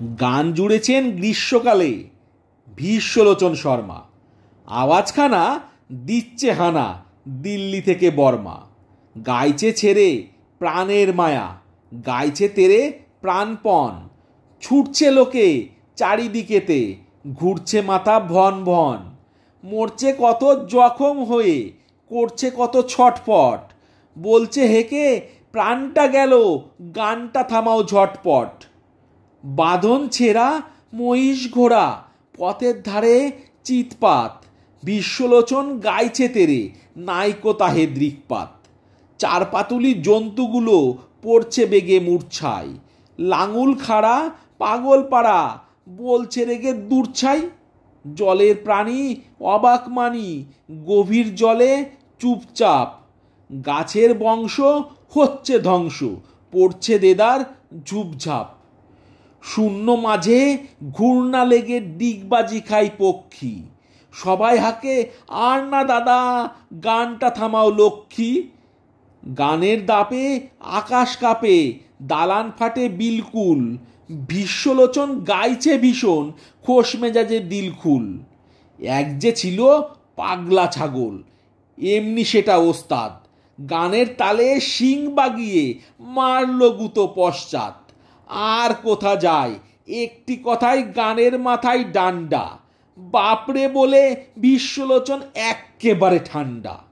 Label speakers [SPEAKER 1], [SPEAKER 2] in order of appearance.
[SPEAKER 1] গান জুড়েছেন গ্রীষ্মকালে ভীষ্মলোচন শর্মা। আওয়াজখানা দিচ্ছে হানা দিল্লি থেকে বর্মা। গাইছে ছেড়ে প্রাণের মায়া, গাইছে তেরে প্রাণপণ। ছুটছে লোকে চারিদিকেতে, ঘুরছে মাথা ভন ভন। মরছে কত জখম হয়ে, করছে কত ছটফট। বলছে হেকে প্রাণটা গেল, গানটা থামাও ঝটপট। বাঁধন ছেঁড়া মহিষ ঘোড়া, পথের ধারে চিৎপাত। বিশ্বলোচন গাইছে তেরে, নাইকো তাহে দৃকপাত। চারপাতুলি জন্তুগুলো পড়ছে বেগে মূর্ছায়। লাঙুল খাড়া পাগল পাড়া, বলছে রেগে দূরছাই। জলের প্রাণী অবাক মানি, গভীর জলে চুপচাপ। গাছের বংশ হচ্ছে ধ্বংস, পড়ছে দেদার ঝুপঝাপ। শূন্য মাঝে ঘূর্ণা লেগে ডিগবাজি খাই পক্ষী। সবাই হাঁকে আর না দাদা, গানটা থামাও লক্ষ্মী। গানের দাপে আকাশ কাঁপে, দালান ফাটে বিলকুল। বিশ্বলোচন গাইছে ভীষণ, খোশ মেজাজে দিলখুল। এক যে ছিল পাগলা ছাগল, এমনি সেটা ওস্তাদ। গানের তালে শিং বাগিয়ে মারল গুতো পশ্চাৎ। আর কোথা যায়, একটি কথায় গানের মাথায় ডান্ডা। বাপরে বলে বিশ্বলোচন এক্কেবারে ঠান্ডা।